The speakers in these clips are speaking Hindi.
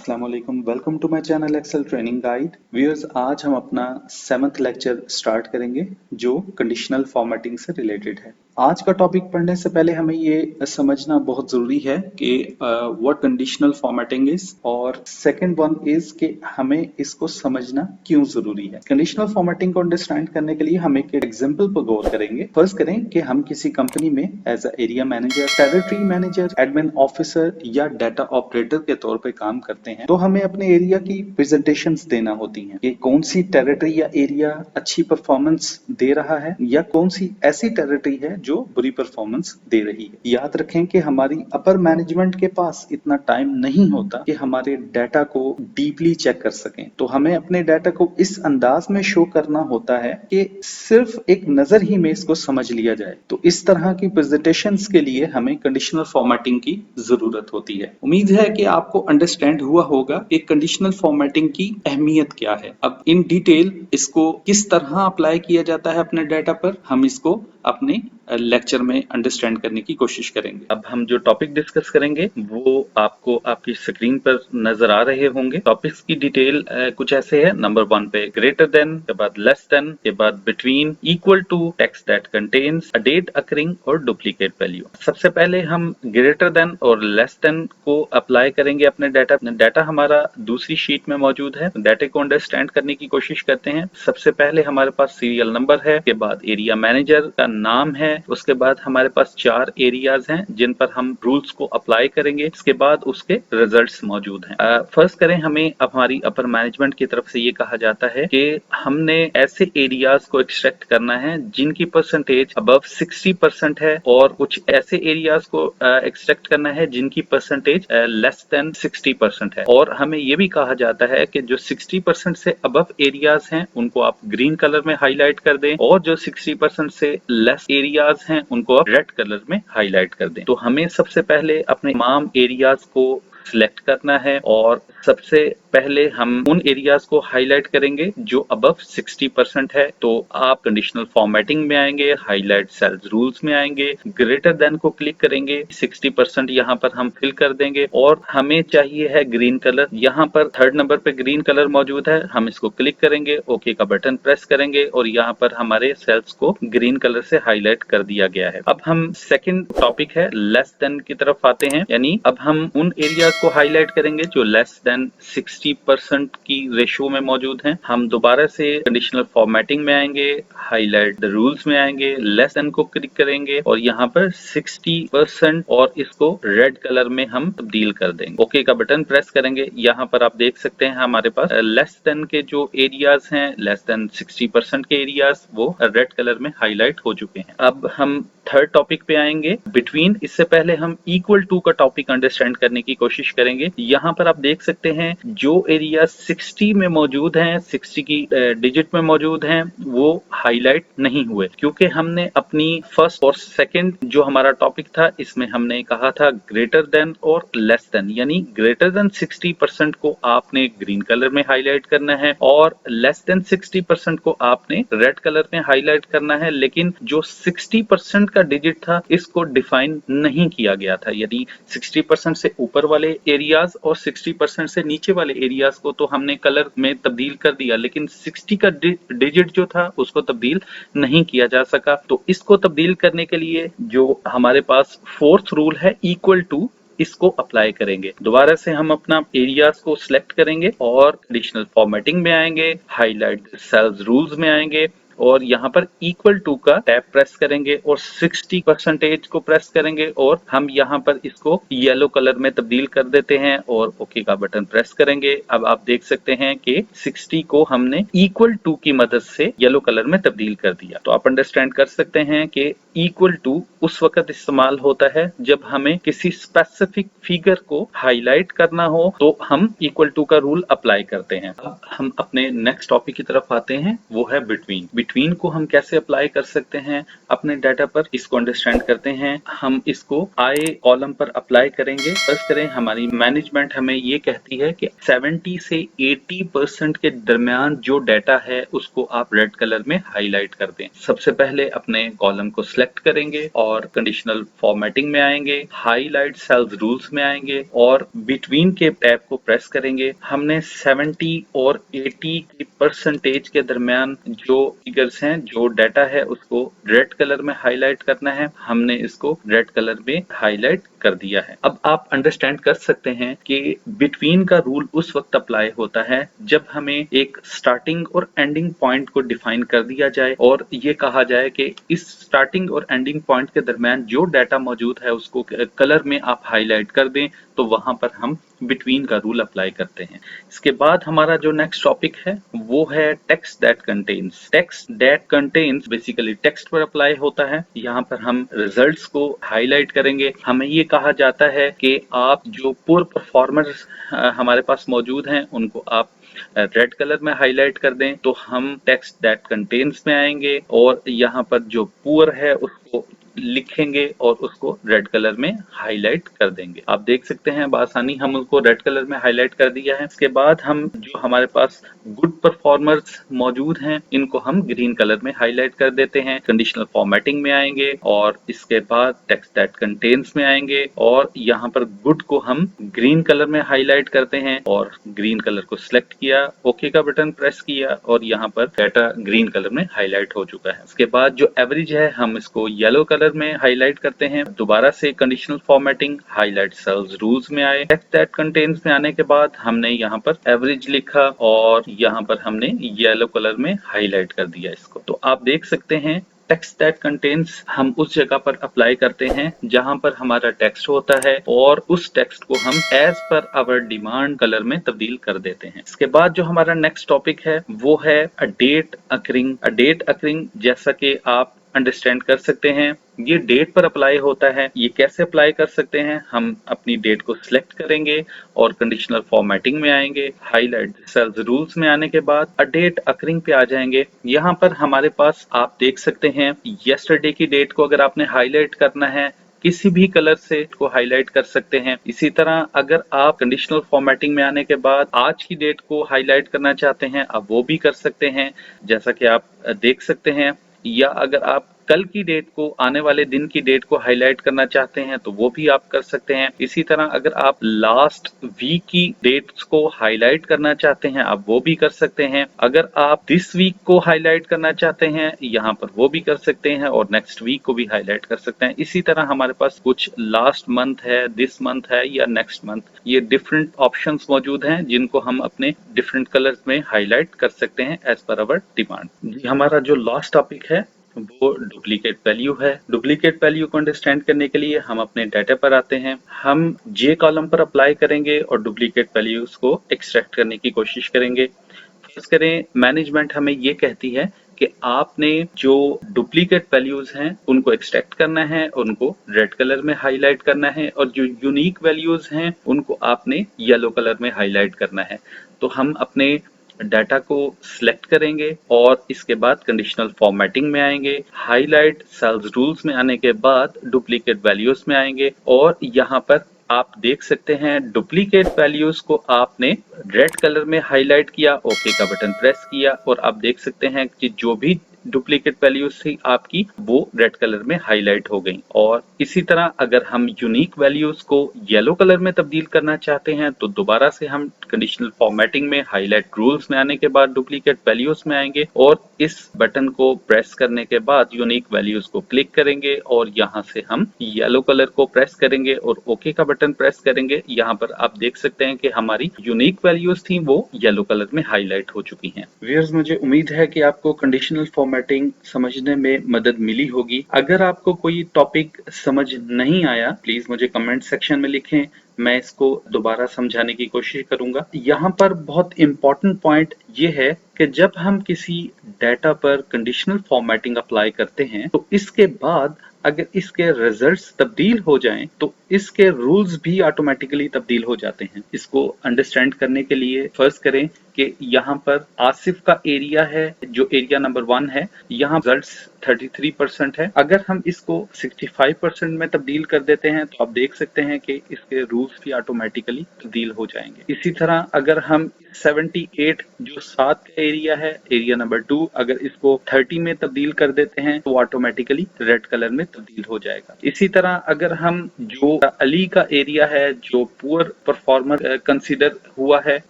अस्सलाम वालेकुम, welcome to my channel Excel training guide. Viewers, आज हम अपना 7th लेक्चर स्टार्ट करेंगे जो कंडीशनल फॉर्मेटिंग से रिलेटेड है। आज का टॉपिक पढ़ने से पहले हमें ये समझना बहुत जरूरी है कि व्हाट कंडीशनल फॉर्मेटिंग इज, और सेकंड वन इज कि हमें इसको समझना क्यों जरूरी है। कंडीशनल फॉर्मेटिंग को अंडरस्टैंड करने के लिए हम एक एग्जांपल पर गौर करेंगे। फर्स्ट करें कि हम किसी कंपनी में as area manager, territory manager, admin officer या डाटा ऑपरेटर के तौर पे काम करते हैं, तो हमें अपने एरिया की प्रेजेंटेशंस देना होती हैं कि कौन सी टेरिटरी या एरिया अच्छी परफॉर्मेंस दे रहा है या कौन सी ऐसी टेरिटरी है जो बुरी परफॉर्मेंस दे रही है। याद रखें कि हमारी अपर मैनेजमेंट के पास इतना टाइम नहीं होता कि हमारे डाटा को डीपली चेक कर सकें, तो हमें अपने डाटा को इस अंदाज में शो करना होता है कि सिर्फ एक नजर ही में इसको समझ लिया जाए। तो इस तरह की प्रेजेंटेशंस के लिए हमें कंडीशनल फॉर्मेटिंग की जरूरत होती है। उम्मीद है कि आपको अंडरस्टैंड हुआ होगा कि कंडीशनल फॉर्मेटिंग की अहमियत क्या है। अब इन डिटेल इसको किस तरह अप्लाई किया जाता है अपने डाटा पर, हम इसको अपने लेक्चर में अंडरस्टैंड करने की कोशिश करेंगे। अब हम जो टॉपिक डिस्कस करेंगे वो आपको आपकी स्क्रीन पर नजर आ रहे होंगे। टॉपिक्स की डिटेल कुछ ऐसे है। नंबर 1 पे ग्रेटर देन, के बाद लेस देन, के बाद between, equal to, text that contains a date occurring और डुप्लीकेट वैल्यू। सबसे पहले हम ग्रेटर देन और लेस देन को अप्लाई करेंगे अपने डाटा। डाटा हमारा दूसरी शीट में मौजूद है। डाटा को अंडरस्टैंड करने की कोशिश करते हैं। सबसे पहले हमारे पास सीरियल नंबर है, के बाद एरिया मैनेजर का नाम है, उसके बाद हमारे पास 4 एरियाज हैं जिन पर हम रूल्स को अप्लाई करेंगे। इसके बाद उसके रिजल्ट्स मौजूद हैं। फर्स्ट करें, हमें हमारी अपर मैनेजमेंट की तरफ से ये कहा जाता है कि हमने ऐसे एरियाज को एक्सट्रैक्ट करना है जिनकी परसेंटेज अबव 60% है, और कुछ ऐसे एरियाज को एक्सट्रैक्ट करना है जिनकी परसेंटेज लेस देन 60% है। और हमें ये भी कहा जाता है कि जो 60% से अबव एरियाज हैं उनको आप ग्रीन कलर में हाईलाइट कर दें, और जो 60% से लेस एरियाज हैं उनको आप रेड कलर में हाईलाइट कर दें। तो हमें सबसे पहले अपने तमाम एरियाज को सिलेक्ट करना है, और सबसे पहले हम उन एरियाज को हाईलाइट करेंगे जो अबव 60% है। तो आप कंडीशनल फॉर्मेटिंग में आएंगे, हाईलाइट सेल्स रूल्स में आएंगे, ग्रेटर देन को क्लिक करेंगे, 60% यहाँ पर हम फिल कर देंगे, और हमें चाहिए है ग्रीन कलर। यहाँ पर 3rd नंबर पे ग्रीन कलर मौजूद है, हम इसको क्लिक करेंगे, ओके का बटन प्रेस करेंगे, और यहाँ पर हमारे सेल्स को ग्रीन कलर से हाईलाइट कर दिया गया है। अब हम सेकंड टॉपिक है लेस देन की तरफ आते हैं, यानी अब हम उन एरिया को हाईलाइट करेंगे जो लेस देन 60% की रेशियो में मौजूद हैं। हम दोबारा से कंडीशनल फॉर्मेटिंग में आएंगे, हाईलाइट द रूल्स में आएंगे, लेस देन को क्लिक करेंगे, और यहाँ पर 60% और इसको रेड कलर में हम तब्दील कर देंगे। ओके का बटन प्रेस करेंगे। यहाँ पर आप देख सकते हैं हमारे पास लेस देन के जो एरियाज हैं, लेस देन 60% के एरियाज, वो रेड कलर में हाईलाइट हो चुके हैं। अब हम थर्ड टॉपिक पे आएंगे, बिटवीन। इससे पहले हम इक्वल टू का टॉपिक अंडरस्टैंड करने की कोशिश करेंगे। यहाँ पर आप देख सकते हैं जो एरिया 60 में मौजूद हैं, 60 की डिजिट में मौजूद हैं, वो हाईलाइट नहीं हुए, क्योंकि हमने अपनी फर्स्ट और सेकंड जो हमारा टॉपिक था इसमें हमने कहा था ग्रेटर देन और लेस देन, यानी ग्रेटर देन 60% को आपने ग्रीन कलर में हाईलाइट करना है, और लेस देन 60% को आपने रेड कलर में हाईलाइट करना है। लेकिन जो 60% का डिजिट था इसको डिफाइन नहीं किया गया था, यानी 60% से ऊपर वाले एरियाज और 60% से नीचे वाले एरियाज को तो हमने कलर में तब्दील कर दिया, लेकिन 60 का डिजिट जो था उसको तब्दील नहीं किया जा सका। तो इसको तब्दील करने के लिए जो हमारे पास फोर्थ रूल है, इक्वल टू, इसको अप्लाई करेंगे। दोबारा से हम अपना एरियाज को सिलेक्ट करेंगे और कंडीशनल फॉर्मेटिंग में आएंगे, हाईलाइट सेल्स रूल्स में आएंगे, और यहाँ पर इक्वल टू का टैब प्रेस करेंगे और 60% को प्रेस करेंगे, और हम यहाँ पर इसको येलो कलर में तब्दील कर देते हैं और ओके का बटन प्रेस करेंगे। अब आप देख सकते हैं कि 60 को हमने इक्वल टू की मदद से येलो कलर में तब्दील कर दिया। तो आप अंडरस्टैंड कर सकते हैं कि इक्वल टू उस वक्त इस्तेमाल होता है जब हमें किसी स्पेसिफिक फिगर को हाईलाइट करना हो, तो हम इक्वल टू का रूल अप्लाई करते हैं। अब हम अपने नेक्स्ट टॉपिक की तरफ आते हैं, वो है बिटवीन। बिटवीन को हम कैसे अप्लाई कर सकते हैं अपने डाटा पर, इसको अंडरस्टैंड करते हैं। हम इसको आई कॉलम पर अप्लाई करेंगे। फर्स्ट करें, हमारी मैनेजमेंट हमें ये कहती है कि 70 से 80% के दरमियान जो डाटा है उसको आप रेड कलर में हाईलाइट कर दें। सबसे पहले अपने कॉलम को सिलेक्ट सिलेक्ट करेंगे और कंडीशनल फॉर्मेटिंग में आएंगे, हाईलाइट सेल्स रूल्स में आएंगे और बिटवीन के टैब को प्रेस करेंगे। हमने 70 और 80 की परसेंटेज के दरमियान जो फिगर्स हैं, जो डाटा है, उसको रेड कलर में हाईलाइट करना है। हमने इसको रेड कलर में हाईलाइट कर दिया है। अब आप अंडरस्टैंड कर सकते हैं कि बिटवीन का रूल उस वक्त अप्लाई होता है जब हमें एक स्टार्टिंग और एंडिंग पॉइंट को डिफाइन कर दिया जाए और ये कहा जाए कि इस स्टार्टिंग और एंडिंग पॉइंट के दरमियान जो डाटा मौजूद है उसको कलर में आप हाईलाइट कर दें, तो वहां पर हम बिटवीन का रूल अप्लाई करते हैं। इसके बाद हमारा जो नेक्स्ट टॉपिक है वो है text that contains. Text that contains basically text पर अप्लाई होता है। यहाँ पर हम रिजल्ट्स को हाईलाइट करेंगे। हमें ये कहा जाता है कि आप जो पुअर परफॉर्मर्स हमारे पास मौजूद हैं उनको आप रेड कलर में हाईलाइट कर दें, तो हम टेक्स्ट दैट कंटेन्स में आएंगे और यहाँ पर जो पुअर है उसको लिखेंगे और उसको रेड कलर में हाईलाइट कर देंगे। आप देख सकते हैं बआसानी हम उसको रेड कलर में हाईलाइट कर दिया है। इसके बाद हम जो हमारे पास गुड परफॉर्मर्स मौजूद हैं इनको हम ग्रीन कलर में हाईलाइट कर देते हैं। कंडीशनल फॉर्मेटिंग में आएंगे और इसके बाद टेक्स्ट दैट कंटेन्स में आएंगे और यहाँ पर गुड को हम ग्रीन कलर में हाईलाइट करते हैं और ग्रीन कलर को सिलेक्ट किया, ओके का बटन प्रेस किया और यहाँ पर डाटा ग्रीन कलर में हाईलाइट हो चुका है। इसके बाद जो एवरेज है हम इसको येलो कलर में हाईलाइट करते हैं। दोबारा से conditional formatting, highlight cells rules में आए, टेक्स्ट दैट कंटेन्स में आने के बाद हमने यहाँ पर एवरेज लिखा और यहाँ पर हमने येलो कलर में हाईलाइट कर दिया इसको। तो आप देख सकते हैं टेक्स्ट दैट कंटेन्स हम उस जगह पर अप्लाई करते हैं जहां पर हमारा टेक्स्ट होता है और उस टेक्स्ट को हम as per our demand colour में तब्दील कर देते हैं। इसके बाद जो हमारा नेक्स्ट टॉपिक है वो है अ डेट अकरिंग। अ डेट अकरिंग जैसा कि आप अंडरस्टैंड कर सकते हैं ये डेट पर अप्लाई होता है। ये कैसे अप्लाई कर सकते हैं, हम अपनी डेट को सिलेक्ट करेंगे और कंडीशनल फॉर्मेटिंग में आएंगे, हाईलाइट सेल्स रूल्स में आने के बाद अ डेट अकरिंग पे आ जाएंगे। यहाँ पर हमारे पास आप देख सकते हैं यस्टरडे की डेट को अगर आपने हाईलाइट करना है किसी भी कलर से को हाईलाइट कर सकते हैं। इसी तरह अगर आप कंडीशनल फॉर्मेटिंग में आने के बाद आज की डेट को हाईलाइट करना चाहते हैं आप वो भी कर सकते हैं जैसा कि आप देख सकते हैं, या अगर आप कल की डेट को, आने वाले दिन की डेट को हाईलाइट करना चाहते हैं तो वो भी आप कर सकते हैं। इसी तरह अगर आप लास्ट वीक की डेट्स को हाईलाइट करना चाहते हैं आप वो भी कर सकते हैं। अगर आप दिस वीक को हाईलाइट करना चाहते हैं यहाँ पर वो भी कर सकते हैं और नेक्स्ट वीक को भी हाईलाइट कर सकते हैं। इसी तरह हमारे पास कुछ लास्ट मंथ है, दिस मंथ है या नेक्स्ट मंथ, ये डिफरेंट ऑप्शंस मौजूद हैं जिनको हम अपने डिफरेंट कलर्स में हाईलाइट कर सकते हैं एज पर अवर डिमांड। जी, हमारा जो लास्ट टॉपिक है वो डुप्लीकेट वैल्यू है। डुप्लीकेट वैल्यू को अंडरस्टैंड करने के लिए हम अपने डाटा पर आते हैं। हम जे कॉलम पर अप्लाई करेंगे और डुप्लीकेट वैल्यूज को एक्सट्रैक्ट करने की कोशिश करेंगे। फर्स्ट करें, मैनेजमेंट हमें ये कहती है कि आपने जो डुप्लीकेट वैल्यूज हैं उनको एक्सट्रैक्ट करना है, उनको रेड कलर में हाईलाइट करना है और जो यूनिक वैल्यूज हैं उनको आपने येलो कलर में हाईलाइट करना है। तो हम अपने डाटा को सिलेक्ट करेंगे और इसके बाद कंडीशनल फॉर्मेटिंग में आएंगे, हाईलाइट सेल्स रूल्स में आने के बाद डुप्लीकेट वैल्यूज में आएंगे और यहाँ पर आप देख सकते हैं डुप्लीकेट वैल्यूज को आपने रेड कलर में हाईलाइट किया, ओके का बटन प्रेस किया और आप देख सकते हैं कि जो भी डुप्लीकेट वैल्यूज थी आपकी वो रेड कलर में हाईलाइट हो गई। और इसी तरह अगर हम यूनिक वैल्यूज को येलो कलर में तब्दील करना चाहते हैं तो दोबारा से हम कंडीशनल फॉर्मेटिंग में, हाईलाइट रूल्स में आने के बाद डुप्लीकेट वैल्यूज में आएंगे और इस बटन को प्रेस करने के बाद यूनिक वैल्यूज को क्लिक करेंगे और यहाँ से हम येलो कलर को प्रेस करेंगे और ओके का बटन प्रेस करेंगे। यहाँ पर आप देख सकते हैं कि हमारी यूनिक वैल्यूज थी वो येलो कलर में हाईलाइट हो चुकी हैं। व्यूअर्स, मुझे उम्मीद है कि आपको कंडीशनल फॉर्मेटिंग समझने में मदद मिली होगी। अगर आपको कोई टॉपिक समझ नहीं आया प्लीज मुझे कमेंट सेक्शन में लिखें, मैं इसको दोबारा समझाने की कोशिश करूंगा। यहाँ पर बहुत इंपॉर्टेंट पॉइंट ये है कि जब हम किसी डाटा पर कंडीशनल फॉर्मेटिंग अप्लाई करते हैं तो इसके बाद अगर इसके रिजल्ट्स तब्दील हो जाएं तो इसके रूल्स भी ऑटोमेटिकली तब्दील हो जाते हैं। इसको अंडरस्टैंड करने के लिए फर्स्ट करें कि यहाँ पर आसिफ का एरिया है जो एरिया नंबर 1 है, यहाँ रिजल्ट्स 33% है। अगर हम इसको 65% में तब्दील कर देते हैं तो आप देख सकते हैं कि इसके रूल्स भी ऑटोमेटिकली तब्दील हो जाएंगे। इसी तरह अगर हम 78 जो 7 का एरिया है, एरिया नंबर 2, अगर इसको 30 में तब्दील कर देते हैं तो ऑटोमेटिकली रेड कलर में तब्दील हो जाएगा। इसी तरह अगर हम जो अली का एरिया है जो पुअर परफॉर्मर कंसीडर हुआ है,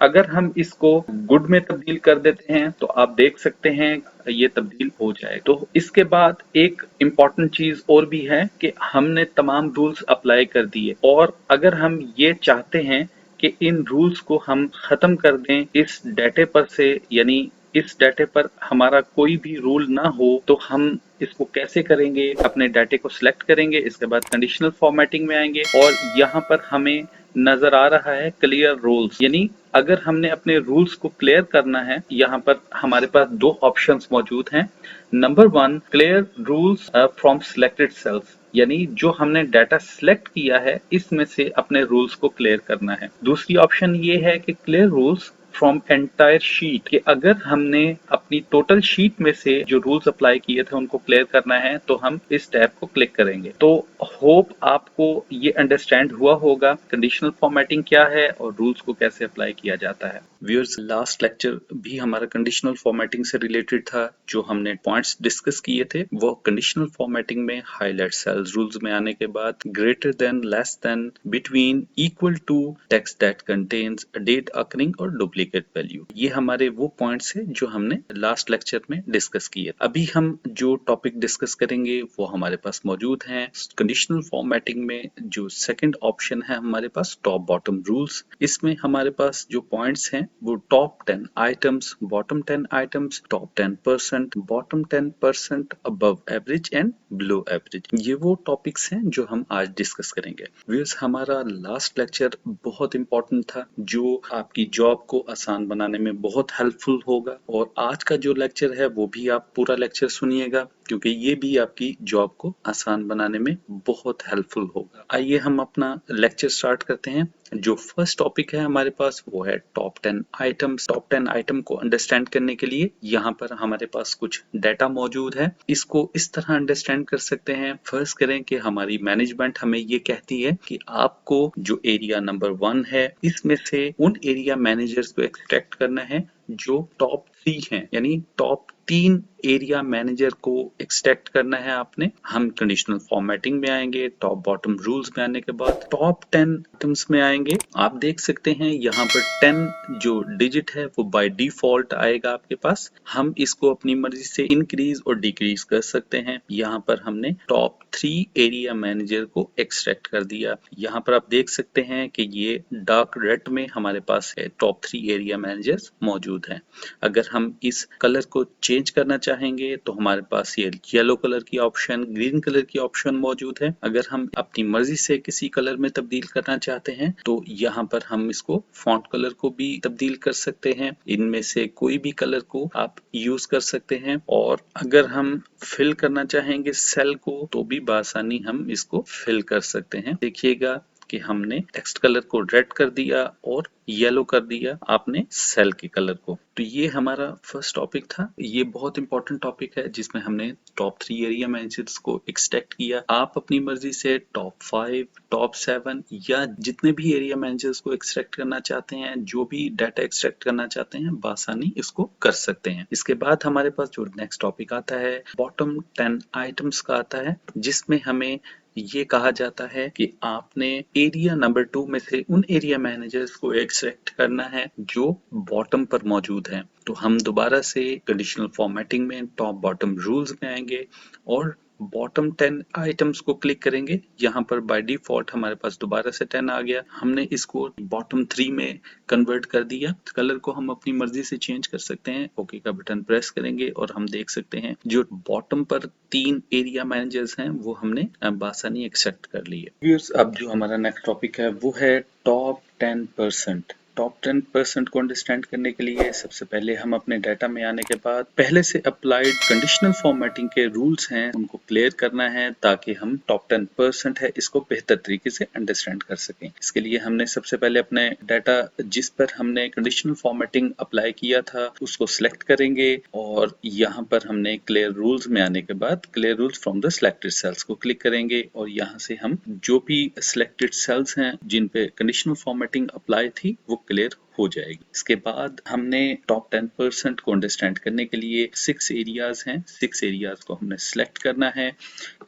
अगर हम इसको गुड में तब्दील कर देते हैं तो आप देख सकते हैं ये तब्दील हो जाए। तो इसके बाद एक इम्पॉर्टेंट चीज और भी है कि हमने तमाम रूल्स अप्लाई कर दिए, और अगर हम ये चाहते हैं कि इन रूल्स को हम खत्म कर दें इस डाटे पर से, यानी इस डाटे पर हमारा कोई भी रूल ना हो, तो हम इसको कैसे करेंगे? अपने डाटे को सिलेक्ट करेंगे, इसके बाद कंडीशनल फॉर्मेटिंग में आएंगे और यहाँ पर हमें नजर आ रहा है क्लियर रूल्स, यानी अगर हमने अपने रूल्स को क्लियर करना है, यहाँ पर हमारे पास दो ऑप्शंस मौजूद हैं। Number 1, clear rules from selected cells, यानी जो हमने डाटा सिलेक्ट किया है इसमें से अपने रूल्स को क्लियर करना है। दूसरी ऑप्शन ये है कि clear rules from entire sheet, कि अगर हमने अपनी टोटल शीट में से जो रूल्स अप्लाई किए थे उनको क्लियर करना है तो हम इस टैब को क्लिक करेंगे। तो होप आपको ये अंडरस्टैंड हुआ होगा कंडीशनल फॉर्मेटिंग क्या है और रूल्स को कैसे अप्लाई किया जाता है। व्यूअर्स, लास्ट लेक्चर भी हमारा कंडीशनल फॉर्मेटिंग से रिलेटेड था। जो हमने पॉइंट्स डिस्कस किए थे वो कंडीशनल फॉर्मेटिंग में हाईलाइट सेल्स रूल्स में आने के बाद greater than, less than, between, equal to, text that contains a date occurring और डुप्लीकेट वैल्यू, ये हमारे वो पॉइंट्स है जो हमने लास्ट लेक्चर में डिस्कस किए। अभी हम जो टॉपिक डिस्कस करेंगे वो हमारे पास मौजूद हैं कंडीशनल फॉर्मेटिंग में। जो सेकंड ऑप्शन है हमारे पास टॉप बॉटम रूल्स, इसमें हमारे पास जो पॉइंट्स हैं वो top 10 items, bottom 10 items, top 10%, bottom 10%, above average and below average, ये वो टॉपिक्स हैं जो हम आज डिस्कस करेंगे। व्यूअर्स, हमारा लास्ट लेक्चर बहुत इंपॉर्टेंट था जो आपकी जॉब को आसान बनाने में बहुत हेल्पफुल होगा, और आज का जो लेक्चर है वो भी आप पूरा लेक्चर सुनिएगा क्योंकि ये भी आपकी जॉब को आसान बनाने में बहुत हेल्पफुल होगा। आइए हम अपना लेक्चर स्टार्ट करते हैं। जो फर्स्ट टॉपिक है हमारे पास वो है टॉप 10 आइटम्स। टॉप 10 आइटम को अंडरस्टैंड करने के लिए यहाँ पर हमारे पास कुछ डाटा मौजूद है। इसको इस तरह अंडरस्टैंड कर सकते हैं। फर्ज करें कि हमारी मैनेजमेंट हमें ये कहती है कि आपको जो एरिया नंबर 1 है इसमें से उन एरिया मैनेजर्स को एक्सट्रैक्ट करना है जो टॉप 3 हैं, यानी टॉप 3 एरिया मैनेजर को एक्सट्रैक्ट करना है आपने। हम कंडीशनल फॉर्मेटिंग में आएंगे, टॉप बॉटम रूल्स में आने के बाद टॉप 10 आइटम्स में आएंगे। आप देख सकते हैं यहाँ पर 10 जो डिजिट है वो बाय डिफॉल्ट आएगा आपके पास। हम इसको अपनी मर्जी से इंक्रीज और डिक्रीज कर सकते हैं। यहाँ पर हमने टॉप 3 एरिया मैनेजर को एक्सट्रैक्ट कर दिया। यहाँ पर आप देख सकते हैं कि ये डार्क रेड में हमारे पास है टॉप 3 एरिया मैनेजर्स मौजूद हैं। अगर हम इस कलर को चेंज करना चाहेंगे तो हमारे पास ये येलो कलर की ऑप्शन, ग्रीन कलर की ऑप्शन मौजूद है। अगर हम अपनी मर्जी से किसी कलर में तब्दील करना चाहते हैं तो यहाँ पर हम इसको फॉन्ट कलर को भी तब्दील कर सकते हैं। इनमें से कोई भी कलर को आप यूज कर सकते हैं, और अगर हम फिल करना चाहेंगे सेल को तो भी बआसानी हम इसको फिल कर सकते हैं। देखिएगा कि हमने टेक्स्ट कलर को रेड कर दिया और येलो कर दिया आपने सेल के कलर को। तो ये हमारा फर्स्ट टॉपिक था। ये बहुत इंपॉर्टेंट टॉपिक है जिसमें हमने टॉप 3 एरिया मैनेजर्स को एक्सट्रैक्ट किया। आप अपनी मर्जी से टॉप 5, टॉप 7 या जितने भी एरिया मैनेजर्स को एक्सट्रैक्ट करना चाहते हैं, जो भी डाटा एक्सट्रैक्ट करना चाहते हैं, बआसानी इसको कर सकते हैं। इसके बाद हमारे पास जो नेक्स्ट टॉपिक आता है बॉटम 10 आइटम्स का आता है, जिसमें हमें ये कहा जाता है कि आपने एरिया नंबर 2 में से उन एरिया मैनेजर्स को एक्सट्रैक्ट करना है जो बॉटम पर मौजूद हैं। तो हम दोबारा से कंडीशनल फॉर्मेटिंग में टॉप बॉटम रूल्स में आएंगे और बॉटम 10 आइटम्स को क्लिक करेंगे। यहाँ पर बाय डिफॉल्ट हमारे पास दोबारा से 10 आ गया। हमने इसको बॉटम 3 में कन्वर्ट कर दिया। कलर को हम अपनी मर्जी से चेंज कर सकते हैं। ओके का बटन प्रेस करेंगे और हम देख सकते हैं जो बॉटम पर 3 एरिया मैनेजर्स हैं वो हमने बआसानी एक्सेप्ट कर लिए। व्यूअर्स, अब जो हमारा नेक्स्ट टॉपिक है वो है टॉप 10%। टॉप 10% को अंडरस्टैंड करने के लिए सबसे पहले हम अपने डाटा में आने के बाद पहले से अप्लाइड कंडीशनल फॉर्मेटिंग के रूल्स हैं उनको क्लियर करना है ताकि हम टॉप 10% है इसको बेहतर तरीके से अंडरस्टैंड कर सकें। इसके लिए हमने सबसे पहले अपने डाटा जिस पर हमने कंडीशनल फॉर्मेटिंग अप्लाई किया था उसको सिलेक्ट करेंगे, और यहाँ पर हमने क्लियर रूल्स में आने के बाद clear rules from the selected cells को क्लिक करेंगे, और यहाँ से हम जो भी सिलेक्टेड सेल्स हैं जिन पे कंडीशनल फॉर्मेटिंग अप्लाई थी वो क्लियर हो जाएगी। इसके बाद हमने टॉप 10% को अंडरस्टैंड करने के लिए 6 एरियाज हैं, 6 एरियाज को हमने सिलेक्ट करना है,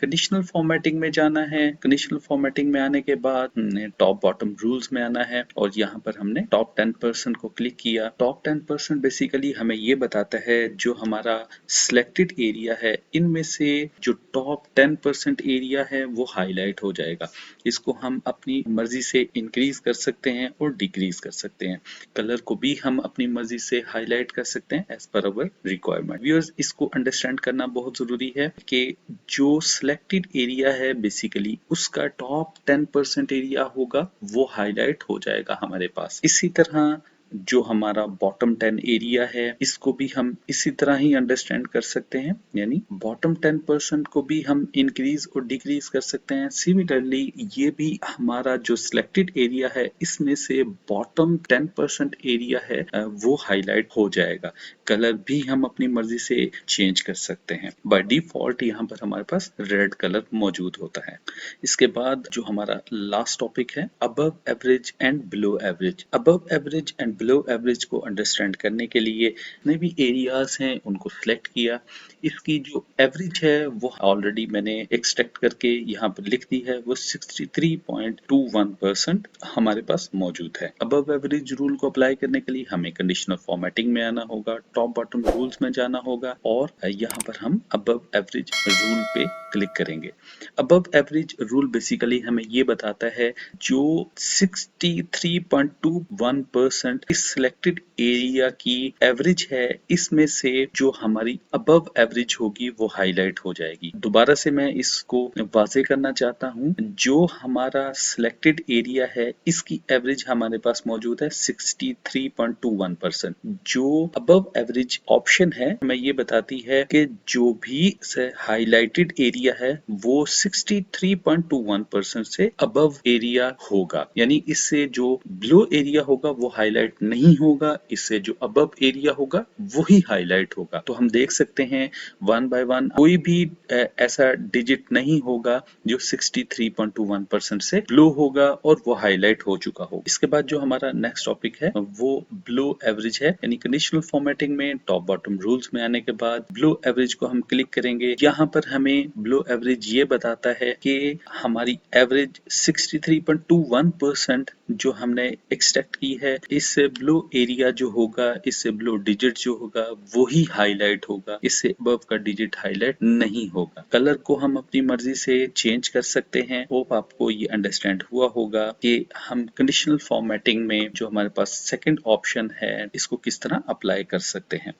कंडीशनल फॉर्मेटिंग में जाना है, कंडीशनल फॉर्मेटिंग में आने के बाद हमने टॉप बॉटम रूल्स में आना है और यहाँ पर हमने टॉप 10% को क्लिक किया। टॉप 10% बेसिकली हमें ये बताता है जो हमारा सिलेक्टेड एरिया है इनमें से जो टॉप 10% एरिया है वो हाईलाइट हो जाएगा। इसको हम अपनी मर्जी से इंक्रीज कर सकते हैं और डिक्रीज कर सकते हैं। कलर को भी हम अपनी मर्जी से हाईलाइट कर सकते हैं एज पर अवर रिक्वायरमेंट। व्यूअर्स, इसको अंडरस्टैंड करना बहुत जरूरी है कि जो सिलेक्टेड एरिया है बेसिकली उसका टॉप 10% एरिया होगा वो हाईलाइट हो जाएगा हमारे पास। इसी तरह जो हमारा बॉटम 10 एरिया है इसको भी हम इसी तरह ही अंडरस्टैंड कर सकते हैं, यानी बॉटम 10% को भी हम इंक्रीज और डिक्रीज कर सकते हैं। सिमिलरली ये भी हमारा जो सिलेक्टेड एरिया है इसमें से बॉटम 10% एरिया है वो हाईलाइट हो जाएगा। कलर भी हम अपनी मर्जी से चेंज कर सकते हैं। बाय डिफॉल्ट यहाँ पर हमारे पास रेड कलर मौजूद होता है। इसके बाद जो हमारा लास्ट टॉपिक है above average and below average. Above average and below average को अंडरस्टैंड करने के लिए जितने भी एरियाज हैं उनको सिलेक्ट किया। इसकी जो एवरेज है वो ऑलरेडी मैंने एक्सट्रैक्ट करके यहाँ पर लिख दी है, वो 63.21% हमारे पास मौजूद है। अबव एवरेज रूल को अप्लाई करने के लिए हमें कंडीशनल फॉर्मेटिंग में आना होगा, टॉप बॉटम रूल्स में जाना होगा और यहाँ पर हम अबव एवरेज रूल पे क्लिक करेंगे। अबव एवरेज रूल बेसिकली हमें ये बताता है जो 63.21% इस सिलेक्टेड एरिया की एवरेज है इसमें से जो हमारी अबव एवरेज होगी वो हाईलाइट हो जाएगी। दोबारा से मैं इसको वाजे करना चाहता हूँ, जो हमारा सिलेक्टेड एरिया है इसकी एवरेज हमारे पास मौजूद है 63.21%। जो अबव एवरेज ऑप्शन है हमें ये बताती है कि जो भी हाईलाइटेड एरिया है वो 63.21% से अबव एरिया होगा, यानी इससे जो ब्लो एरिया होगा वो हाईलाइट नहीं होगा, इससे जो अबव एरिया होगा वही हाईलाइट होगा। तो हम देख सकते हैं वन बाय वन कोई भी ऐसा डिजिट नहीं होगा जो 63.21% से ब्लो होगा और वो हाईलाइट हो चुका हो। इसके बाद जो हमारा नेक्स्ट टॉपिक है वो ब्लो एवरेज है, यानी कंडीशनल फॉर्मेटिंग में टॉप बॉटम रूल्स में आने के बाद ब्लो एवरेज को हम क्लिक करेंगे। यहाँ पर हमें ब्लो एवरेज ये बताता है कि हमारी एवरेज 63.21% जो हमने एक्सट्रैक्ट की है इससे ब्लो एरिया जो होगा, इससे ब्लो डिजिट जो होगा वही हाईलाइट होगा, इससे अबव का डिजिट हाईलाइट नहीं होगा। कलर को हम अपनी मर्जी से चेंज कर सकते हैं। होप आपको ये अंडरस्टैंड हुआ होगा कि हम कंडीशनल फॉर्मेटिंग में जो हमारे पास सेकंड ऑप्शन है इसको किस तरह अप्लाई कर सकते हैं।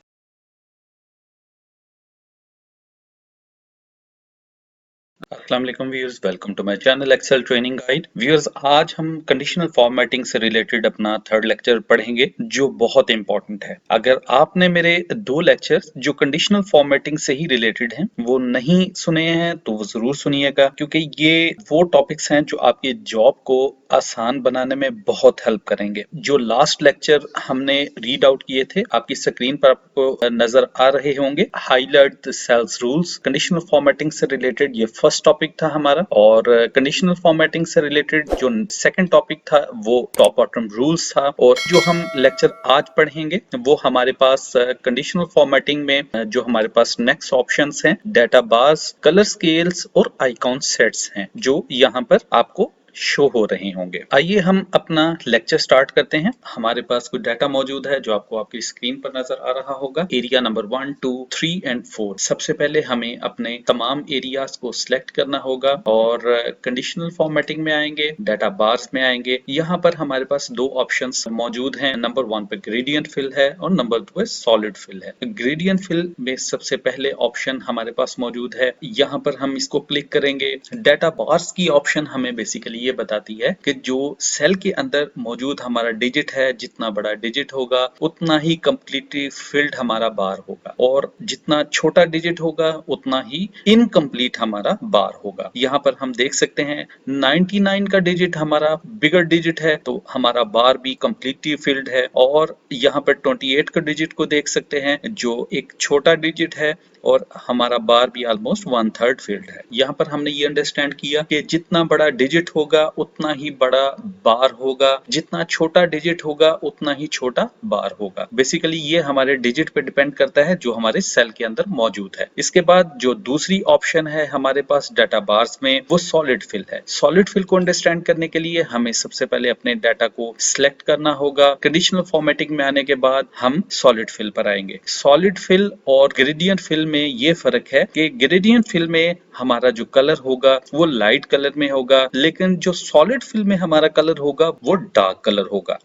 अस्सलाम वालेकुम viewers, welcome to my channel Excel training guide. Viewers, आज हम कंडीशनल फॉर्मेटिंग से रिलेटेड अपना थर्ड लेक्चर पढ़ेंगे जो बहुत इंपॉर्टेंट है। अगर आपने मेरे 2 लेक्चर्स जो कंडीशनल फॉर्मेटिंग से ही रिलेटेड हैं वो नहीं सुने हैं तो वो जरूर सुनिएगा, क्योंकि ये वो टॉपिक्स हैं जो आपकी जॉब को आसान बनाने में बहुत हेल्प करेंगे। जो लास्ट लेक्चर हमने रीड आउट किए थे आपकी स्क्रीन पर आपको नजर आ रहे होंगे, highlight the cells rules, conditional formatting से रिलेटेड ये फर्स्ट टॉपिक था हमारा, और कंडीशनल फॉर्मेटिंग से रिलेटेड जो सेकंड टॉपिक था वो टॉप बॉटम रूल्स था। और जो हम लेक्चर आज पढ़ेंगे वो हमारे पास कंडीशनल फॉर्मेटिंग में जो हमारे पास नेक्स्ट ऑप्शंस हैं, डाटा बार्स, कलर स्केल्स और आइकॉन सेट्स हैं जो यहाँ पर आपको शो हो रहे होंगे। आइए हम अपना लेक्चर स्टार्ट करते हैं। हमारे पास कुछ डाटा मौजूद है जो आपको आपकी स्क्रीन पर नजर आ रहा होगा। Area number 1, 2, 3 and 4। सबसे पहले हमें अपने तमाम एरियाज को सिलेक्ट करना होगा और कंडीशनल फॉर्मेटिंग में आएंगे, डाटा बार्स में आएंगे। यहाँ पर हमारे पास 2 ऑप्शंस मौजूद हैं। नंबर 1 पे ग्रेडियंट फिल है और नंबर 2 पे सॉलिड फिल है। ग्रेडियंट फिल में सबसे पहले ऑप्शन हमारे पास मौजूद है, यहाँ पर हम इसको क्लिक करेंगे। डाटा बार्स की ऑप्शन हमें बेसिकली ये बताती है कि जो सेल के अंदर मौजूद हमारा डिजिट है, जितना बड़ा डिजिट होगा उतना ही कंप्लीटली फिल्ड हमारा बार होगा, और जितना छोटा डिजिट होगा उतना ही इनकम्प्लीट हमारा बार होगा। यहाँ पर हम देख सकते हैं 99 का डिजिट हमारा बिगर डिजिट है तो हमारा बार भी कंप्लीटली फिल्ड है, और यहाँ पर 28 का डिजिट को देख सकते हैं जो एक छोटा डिजिट है और हमारा बार भी ऑलमोस्ट 1/3 फिल्ड है। यहाँ पर हमने ये अंडरस्टैंड किया कि जितना बड़ा डिजिट होगा उतना ही बड़ा बार होगा, जितना छोटा डिजिट होगा उतना ही छोटा बार होगा। बेसिकली ये हमारे डिजिट पे डिपेंड करता है जो हमारे सेल के अंदर मौजूद है। इसके बाद जो दूसरी ऑप्शन है हमारे पास डाटा बार्स में, वो सॉलिड फिल है। सॉलिड फिल को अंडरस्टैंड करने के लिए हमें सबसे पहले अपने डाटा को सिलेक्ट करना होगा। कंडीशनल फॉर्मेटिंग में आने के बाद हम सॉलिड फिल पर आएंगे। सॉलिड फिल और ग्रेडियंट फिल में ये फर्क है कि ग्रेडियंट फिल में हमारा जो कलर होगा वो लाइट कलर में होगा, लेकिन जो सॉलिड फिल में हमारा कलर होगा वो डार्क कलर होगा।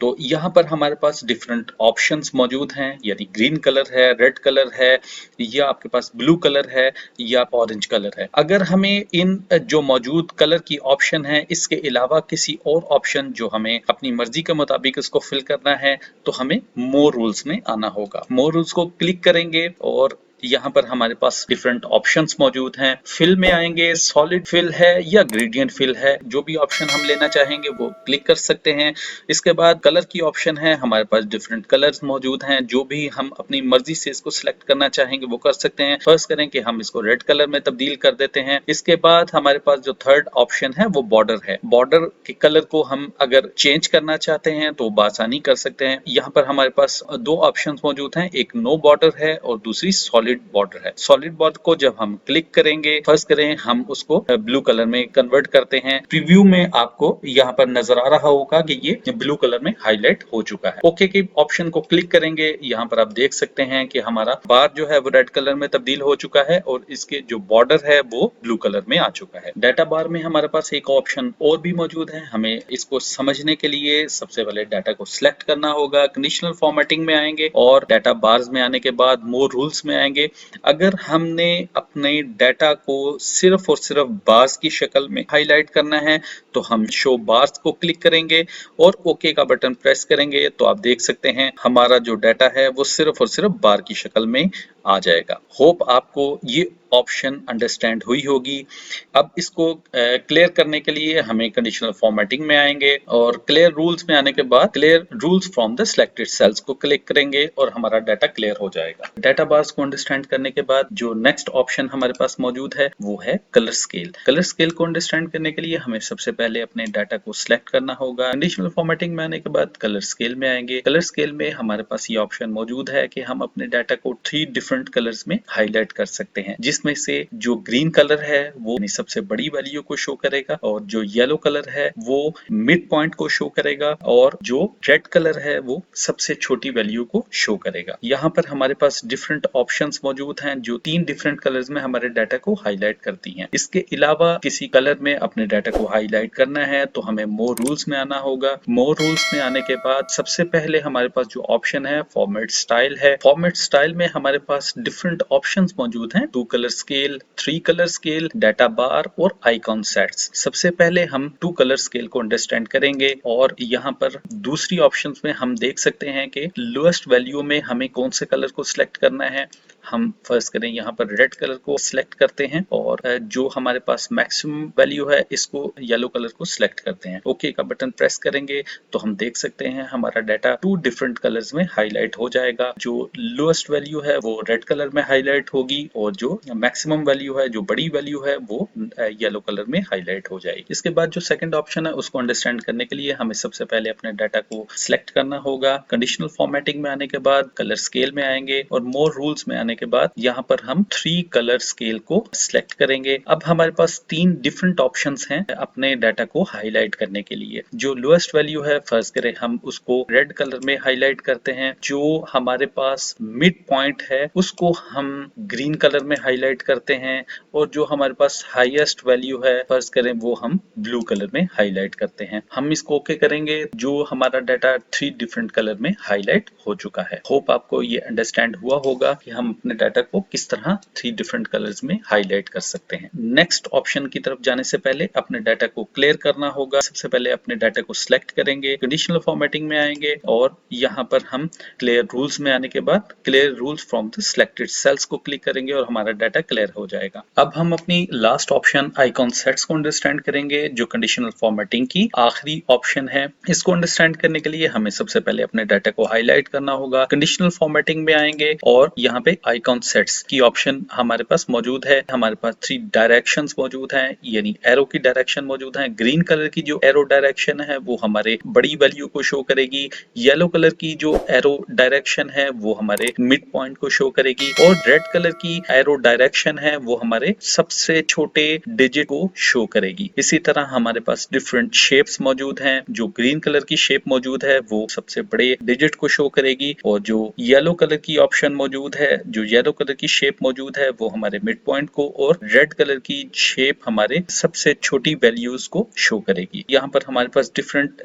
तो यहाँ पर हमारे पास डिफरेंट ऑप्शंस मौजूद हैं, यानी ग्रीन कलर है, रेड कलर है, या आपके पास ब्लू कलर है, या ऑरेंज कलर है। अगर हमें इन जो मौजूद कलर की ऑप्शन है इसके अलावा किसी और ऑप्शन जो हमें अपनी मर्जी के मुताबिक इसको फिल करना है, तो हमें मोर रूल्स में आना होगा। मोर रूल्स को क्लिक करेंगे और यहाँ पर हमारे पास डिफरेंट ऑप्शंस मौजूद हैं। फिल में आएंगे, सॉलिड फिल है या ग्रेडियंट फिल है, जो भी ऑप्शन हम लेना चाहेंगे वो क्लिक कर सकते हैं। इसके बाद कलर की ऑप्शन है, हमारे पास डिफरेंट कलर्स मौजूद हैं, जो भी हम अपनी मर्जी से इसको सिलेक्ट करना चाहेंगे वो कर सकते हैं। फर्स्ट करें कि हम इसको रेड कलर में तब्दील कर देते हैं। इसके बाद हमारे पास जो थर्ड ऑप्शन है वो बॉर्डर है। बॉर्डर के कलर को हम अगर चेंज करना चाहते हैं तो बासानी कर सकते हैं। यहाँ पर हमारे पास दो ऑप्शन मौजूद हैं, एक नो बॉर्डर है और दूसरी सॉलिड बॉर्डर है। सॉलिड बॉर्डर को जब हम क्लिक करेंगे, फर्स्ट करें हम उसको ब्लू कलर में कन्वर्ट करते हैं। प्रीव्यू में आपको यहाँ पर नजर आ रहा होगा कि ये ब्लू कलर में हाईलाइट हो चुका है। ओके के ऑप्शन को क्लिक करेंगे, यहाँ पर आप देख सकते हैं कि हमारा बार जो है वो रेड कलर में तब्दील हो चुका है और इसके जो बॉर्डर है वो ब्लू कलर में आ चुका है। डाटा बार में हमारे पास एक ऑप्शन और भी मौजूद है। हमें इसको समझने के लिए सबसे पहले डाटा को सिलेक्ट करना होगा। कंडीशनल फॉर्मेटिंग में आएंगे और डाटा बार्स में आने के बाद मोर रूल्स में आएंगे। अगर हमने अपने डाटा को सिर्फ और सिर्फ बार्स की शक्ल में हाईलाइट करना है तो हम शो बार्स को क्लिक करेंगे और ओके का बटन प्रेस करेंगे, तो आप देख सकते हैं हमारा जो डाटा है वो सिर्फ और सिर्फ बार की शक्ल में आ जाएगा। होप आपको ये ऑप्शन अंडरस्टैंड हुई होगी। अब इसको क्लियर करने के लिए हमें कंडीशनल फॉर्मेटिंग में आएंगे और क्लियर रूल्स में आने के बाद clear rules from the selected cells को क्लिक करेंगे और हमारा डाटा क्लियर हो जाएगा। डाटा बार्स को अंडरस्टैंड करने के बाद जो नेक्स्ट ऑप्शन हमारे पास मौजूद है वो है कलर स्केल। कलर स्केल को अंडरस्टैंड करने के लिए हमें सबसे पहले अपने डाटा को सिलेक्ट करना होगा। कंडीशनल फॉर्मेटिंग में आने के बाद कलर स्केल में आएंगे। कलर स्केल में हमारे पास ये ऑप्शन मौजूद है कि हम अपने डाटा को 3 डिफरेंट कलर्स में हाईलाइट कर सकते हैं, जिसमें से जो ग्रीन कलर है वो सबसे बड़ी वैल्यू को शो करेगा और जो येलो कलर है वो मिड पॉइंट को शो करेगा और जो रेड कलर है वो सबसे छोटी वैल्यू को शो करेगा। यहाँ पर हमारे पास डिफरेंट ऑप्शंस मौजूद हैं जो 3 डिफरेंट कलर्स में हमारे डाटा को हाईलाइट करती हैं। इसके अलावा किसी कलर में अपने डाटा को हाईलाइट करना है तो हमें मोर रूल्स में आना होगा। मोर रूल्स में आने के बाद सबसे पहले हमारे पास जो ऑप्शन है फॉर्मेट स्टाइल है। फॉर्मेट स्टाइल में हमारे पास डिफरेंट ऑप्शंस मौजूद हैं, 2 colour scale, 3 colour scale, data bar और आइकॉन सेट्स। सबसे पहले हम 2 कलर स्केल को अंडरस्टैंड करेंगे और यहाँ पर दूसरी ऑप्शंस में हम देख सकते हैं कि लोएस्ट वैल्यू में हमें कौन से कलर को सिलेक्ट करना है। हम फर्स्ट करें यहाँ पर रेड कलर को सिलेक्ट करते हैं और जो हमारे पास मैक्सिमम वैल्यू है इसको येलो कलर को सिलेक्ट करते हैं। ओके का बटन प्रेस करेंगे तो हम देख सकते हैं हमारा डाटा 2 डिफरेंट कलर्स में हाईलाइट हो जाएगा। जो लोएस्ट वैल्यू है वो रेड कलर में हाईलाइट होगी और जो मैक्सिमम वैल्यू है, जो बड़ी वैल्यू है, वो येलो कलर में हाईलाइट हो जाएगी। इसके बाद जो सेकंड ऑप्शन है उसको अंडरस्टैंड करने के लिए हमें सबसे पहले अपने डाटा को सिलेक्ट करना होगा। कंडीशनल फॉर्मेटिंग में आने के बाद कलर स्केल में आएंगे और मोर रूल्स में आने के बाद यहाँ पर हम 3 कलर स्केल को सिलेक्ट करेंगे। अब हमारे पास 3 डिफरेंट ऑप्शंस हैं अपने डाटा को हाईलाइट करने के लिए। जो लोएस्ट वैल्यू है फर्स्ट करें हम उसको रेड कलर में हाईलाइट करते हैं। जो हमारे पास मिड पॉइंट है उसको हम ग्रीन कलर में हाईलाइट करते हैं और जो हमारे पास हाईएस्ट वैल्यू है फर्स्ट करें वो हम ब्लू कलर में हाईलाइट करते हैं। हम इसको ओके करेंगे। जो हमारा डाटा 3 डिफरेंट कलर में हाईलाइट हो चुका है। होप आपको ये अंडरस्टैंड हुआ होगा कि हम अपने डाटा को किस तरह 3 डिफरेंट कलर्स में हाईलाइट कर सकते हैं। नेक्स्ट ऑप्शन की तरफ जाने से पहले अपने डाटा को क्लियर करना होगा। सबसे पहले अपने डाटा को सिलेक्ट करेंगे, कंडीशनल फॉर्मेटिंग में आएंगे और यहाँ पर हम क्लियर रूल्स में आने के बाद clear rules from the selected cells को क्लिक करेंगे और हमारा डाटा क्लियर हो जाएगा। अब हम अपनी लास्ट ऑप्शन आइकॉन सेट्स को अंडरस्टैंड करेंगे जो कंडीशनल फॉर्मेटिंग की आखिरी ऑप्शन है। इसको अंडरस्टैंड करने के लिए हमें सबसे पहले अपने डाटा को हाईलाइट करना होगा। कंडीशनल फॉर्मेटिंग में आएंगे और यहाँ पे आइकॉन सेट्स की ऑप्शन हमारे पास मौजूद है। हमारे पास 3 डायरेक्शंस मौजूद हैं, यानी एरो की डायरेक्शन मौजूद है। ग्रीन कलर की जो एरो डायरेक्शन है वो हमारे बड़ी वैल्यू को शो करेगी। येलो कलर की जो एरो डायरेक्शन है वो हमारे मिड पॉइंट को शो करेगी और रेड कलर की एरो डायरेक्शन है वो हमारे सबसे छोटे डिजिट को शो करेगी। इसी तरह हमारे पास डिफरेंट शेप्स मौजूद हैं। जो ग्रीन कलर की शेप मौजूद है वो सबसे बड़े डिजिट को शो करेगी और जो येलो कलर की ऑप्शन मौजूद है, जो येलो कलर की शेप मौजूद है वो हमारे मिड पॉइंट को और रेड कलर की शेप हमारे सबसे छोटी वैल्यूज को शो करेगी। यहाँ पर हमारे पास डिफरेंट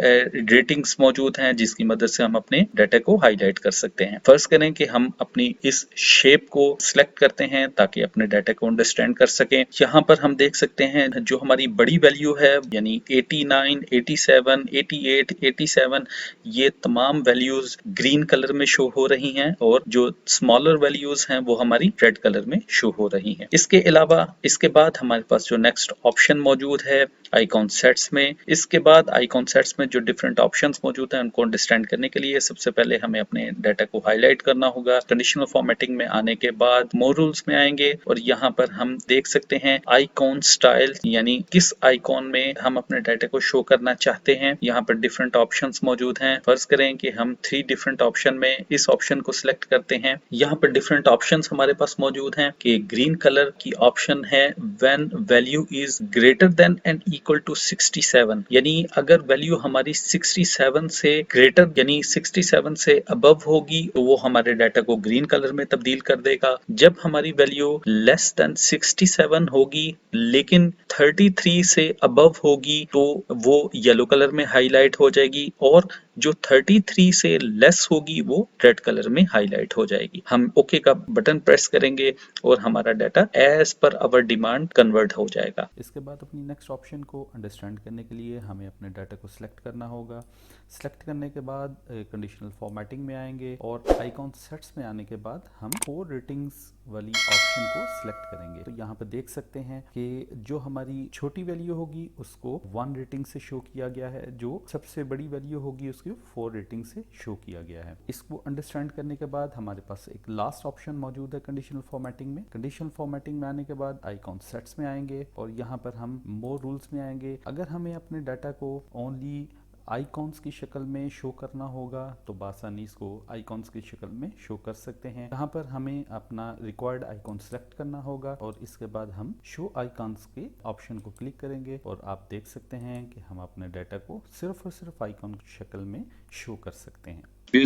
रेटिंग्स मौजूद हैं जिसकी मदद से हम अपने डाटा को हाईलाइट कर सकते हैं। फर्स्ट करें कि हम अपनी इस शेप को सिलेक्ट करते हैं ताकि अपने डाटा को अंडरस्टैंड कर सकें। यहाँ पर हम देख सकते हैं जो हमारी बड़ी वैल्यू है यानी 89, 87, 88, 87 ये तमाम वैल्यूज ग्रीन कलर में शो हो रही हैं और जो स्मॉलर वैल्यूज हैं वो हमारी रेड कलर में शो हो रही हैं। इसके अलावा इसके बाद हमारे पास जो नेक्स्ट ऑप्शन मौजूद है आइकॉन सेट्स में, इसके बाद आइकॉन सेट्स में जो डिफरेंट ऑप्शंस मौजूद हैं उनको अंडरस्टैंड करने के लिए सबसे पहले हमें अपने डाटा को हाईलाइट करना होगा। कंडीशनल फॉर्मेटिंग में आने के बाद मोर रूल्स में आएंगे और यहाँ पर हम देख सकते हैं आइकॉन स्टाइल यानी किस आइकॉन में हम अपने डाटा को शो करना चाहते हैं। यहाँ पर डिफरेंट ऑप्शंस मौजूद हैं। फर्स्ट करें कि हम 3 डिफरेंट ऑप्शन में इस ऑप्शन को सिलेक्ट करते हैं। यहाँ पर डिफरेंट ऑप्शंस हमारे पास मौजूद हैं कि ग्रीन कलर की ऑप्शन है when value is greater than and equal to 67, यानी अगर वैल्यू हमारी 67 से ग्रेटर यानी 67 से अबव होगी तो वो हमारे डाटा को ग्रीन कलर में तब्दील कर देगा। जब हमारी वैल्यू लेस देन 67 होगी लेकिन 33 से अबव होगी तो वो येलो कलर में हाईलाइट हो जाएगी और जो 33 से लेस होगी वो रेड कलर में हाईलाइट हो जाएगी। हम ओके का बटन प्रेस करेंगे और हमारा data as per our demand convert हो जाएगा। इसके बाद अपनी नेक्स्ट ऑप्शन को अंडरस्टैंड करने के लिए हमें अपने डाटा को सिलेक्ट करना होगा। सिलेक्ट करने के बाद कंडीशनल फॉर्मेटिंग में आएंगे और आइकॉन सेट्स में आने के बाद हम 4 रेटिंग्स वाली ऑप्शन को सिलेक्ट करेंगे। तो यहाँ पर देख सकते हैं कि जो हमारी छोटी वैल्यू होगी उसको 1 रेटिंग से शो किया गया है, जो सबसे बड़ी वैल्यू होगी उसको 4 रेटिंग से शो किया गया है। इसको अंडरस्टैंड करने के बाद हमारे पास एक लास्ट ऑप्शन मौजूद है कंडीशनल फॉर्मेटिंग में। कंडीशनल फॉर्मेटिंग में आने के बाद आइकॉन सेट्स में आएंगे और यहाँ पर हम मोर रूल्स में आएंगे। अगर हमें अपने डाटा को ओनली आइकॉन्स की शक्ल में शो करना होगा तो बासानी इसको आइकॉन्स की शक्ल में शो कर सकते हैं। यहाँ पर हमें अपना रिक्वायर्ड आइकॉन सेलेक्ट करना होगा और इसके बाद हम शो आइकॉन्स के ऑप्शन को क्लिक करेंगे और आप देख सकते हैं कि हम अपने डाटा को सिर्फ और सिर्फ आइकॉन की शक्ल में शो कर सकते हैं।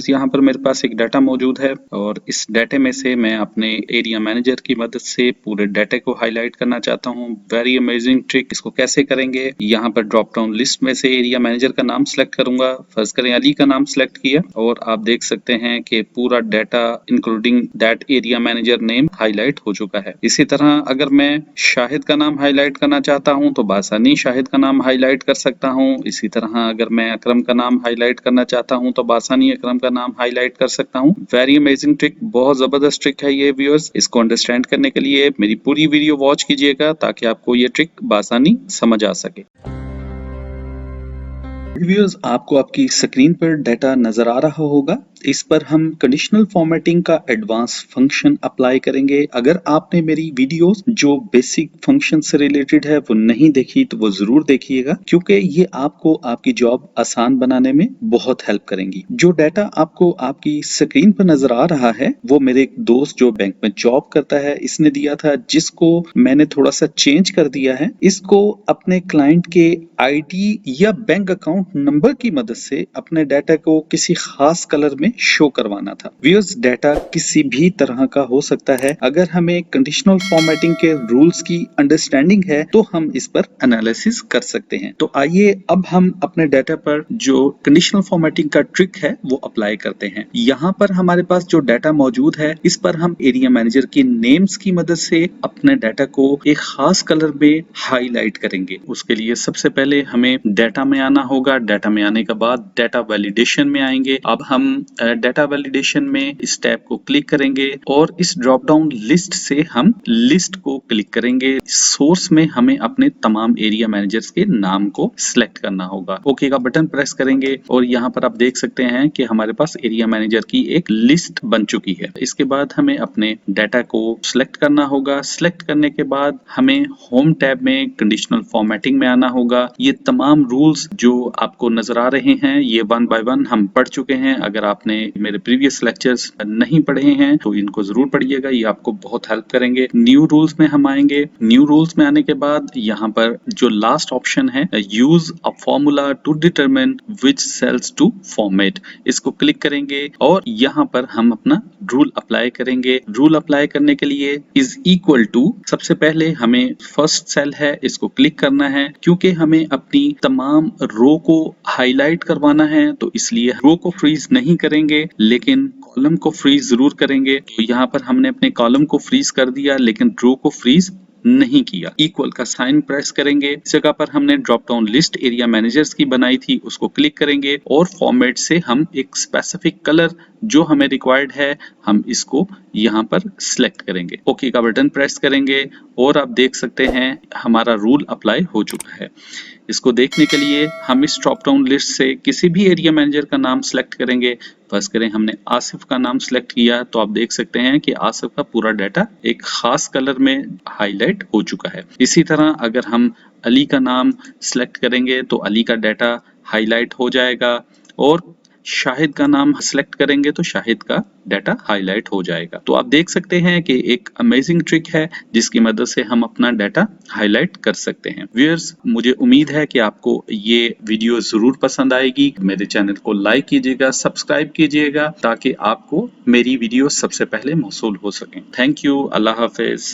यहाँ पर मेरे पास एक डाटा मौजूद है और इस डाटे में से मैं अपने एरिया मैनेजर की मदद से पूरे डाटे को हाईलाइट करना चाहता हूँ। Very amazing trick. इसको कैसे करेंगे? यहाँ पर ड्रॉप डाउन लिस्ट में से एरिया मैनेजर का नाम सिलेक्ट करूंगा। फर्स्ट करें अली का नाम सिलेक्ट किया और आप देख सकते हैं कि पूरा data including that area manager name highlight हो चुका है। इसी तरह अगर मैं शाहिद का नाम हाईलाइट करना चाहता हूँ तो बासानी शाहिद का नाम हाईलाइट कर सकता हूँ। इसी तरह अगर मैं अकरम का नाम हाईलाइट करना चाहता हूँ तो बासानी अकरम का नाम हाईलाइट कर सकता हूँ। वेरी अमेजिंग ट्रिक, बहुत जबरदस्त ट्रिक है ये व्यूअर्स। इसको अंडरस्टैंड करने के लिए मेरी पूरी वीडियो वॉच कीजिएगा ताकि आपको ये ट्रिक बासानी समझ आ सके। व्यूअर्स, आपको आपकी स्क्रीन पर डाटा नजर आ रहा होगा। इस पर हम कंडीशनल फॉर्मेटिंग का एडवांस फंक्शन अप्लाई करेंगे। अगर आपने मेरी वीडियोस जो बेसिक फंक्शन से रिलेटेड है वो नहीं देखी तो वो जरूर देखिएगा, क्योंकि ये आपको आपकी जॉब आसान बनाने में बहुत हेल्प करेंगी। जो डाटा आपको आपकी स्क्रीन पर नजर आ रहा है वो मेरे एक दोस्त जो बैंक में जॉब करता है इसने दिया था, जिसको मैंने थोड़ा सा चेंज कर दिया है। इसको अपने क्लाइंट के आईडी या बैंक अकाउंट नंबर की मदद से अपने डाटा को किसी खास कलर में शो करवाना था। व्यूअर्स, डाटा किसी भी तरह का हो सकता है। अगर हमें कंडीशनल फॉर्मेटिंग के रूल्स की अंडरस्टैंडिंग है तो हम इस पर एनालिसिस कर सकते हैं। तो आइए अब हम अपने डाटा पर जो कंडीशनल फॉर्मेटिंग का ट्रिक है वो अप्लाई करते हैं। यहाँ पर हमारे पास जो डाटा मौजूद है इस पर हम एरिया मैनेजर की नेम्स की मदद से अपने डाटा को एक खास कलर में हाईलाइट करेंगे। उसके लिए सबसे पहले हमें डाटा में आना होगा। डाटा में आने के बाद डाटा वैलिडेशन में आएंगे। अब हम डाटा वैलिडेशन में इस टैब को क्लिक करेंगे और इस ड्रॉप डाउन लिस्ट से हम लिस्ट को क्लिक करेंगे। सोर्स में हमें अपने तमाम एरिया मैनेजर्स के नाम को सिलेक्ट करना होगा। ओके का बटन प्रेस करेंगे और यहाँ पर आप देख सकते हैं कि हमारे पास एरिया मैनेजर की एक लिस्ट बन चुकी है। इसके बाद हमें अपने डाटा को सिलेक्ट करना होगा। सिलेक्ट करने के बाद हमें होम टैब में कंडीशनल फॉर्मेटिंग में आना होगा। ये तमाम रूल्स जो आपको नजर आ रहे हैं ये 1 बाय 1 हम पढ़ चुके हैं। अगर आपने मेरे प्रीवियस लेक्चर्स नहीं पढ़े हैं तो इनको जरूर पढ़िएगा, ये आपको बहुत हेल्प करेंगे। न्यू रूल्स में हम आएंगे। न्यू रूल्स में आने के बाद यहाँ पर जो लास्ट ऑप्शन है use a formula to determine which cells to format, इसको क्लिक करेंगे और यहाँ पर हम अपना रूल अप्लाई करेंगे। रूल अप्लाई करने के लिए इज इक्वल टू, सबसे पहले हमें फर्स्ट सेल है इसको क्लिक करना है क्योंकि हमें अपनी तमाम रो को हाईलाइट करवाना है, तो इसलिए रो को फ्रीज नहीं करेंगे लेकिन कॉलम को फ्रीज जरूर करेंगे। तो यहाँ पर हमने अपने कॉलम को फ्रीज कर दिया लेकिन रो को फ्रीज नहीं किया। इक्वल का साइन प्रेस करेंगे। इस जगह पर हमने drop down list area managers की बनाई थी उसको क्लिक करेंगे और फॉर्मेट से हम एक स्पेसिफिक कलर जो हमें रिक्वायर्ड है हम इसको यहाँ पर सिलेक्ट करेंगे। ओके का बटन प्रेस करेंगे और आप देख सकते हैं हमारा रूल अप्लाई हो चुका है। इसको देखने के लिए हम इस ड्रॉप डाउन लिस्ट से किसी भी एरिया मैनेजर का नाम सिलेक्ट करेंगे। फर्स्ट करें हमने आसिफ का नाम सिलेक्ट किया तो आप देख सकते हैं कि आसिफ का पूरा डाटा एक खास कलर में हाईलाइट हो चुका है। इसी तरह अगर हम अली का नाम सिलेक्ट करेंगे तो अली का डाटा हाईलाइट हो जाएगा और शाहिद का नाम सिलेक्ट करेंगे तो शाहिद का डाटा हाईलाइट हो जाएगा। तो आप देख सकते हैं कि एक अमेजिंग ट्रिक है जिसकी मदद से हम अपना डाटा हाईलाइट कर सकते हैं। व्यूअर्स, मुझे उम्मीद है कि आपको ये वीडियो जरूर पसंद आएगी। मेरे चैनल को लाइक कीजिएगा, सब्सक्राइब कीजिएगा ताकि आपको मेरी वीडियो सबसे पहले मौसूल हो सकें। Thank you. Allah Hafiz.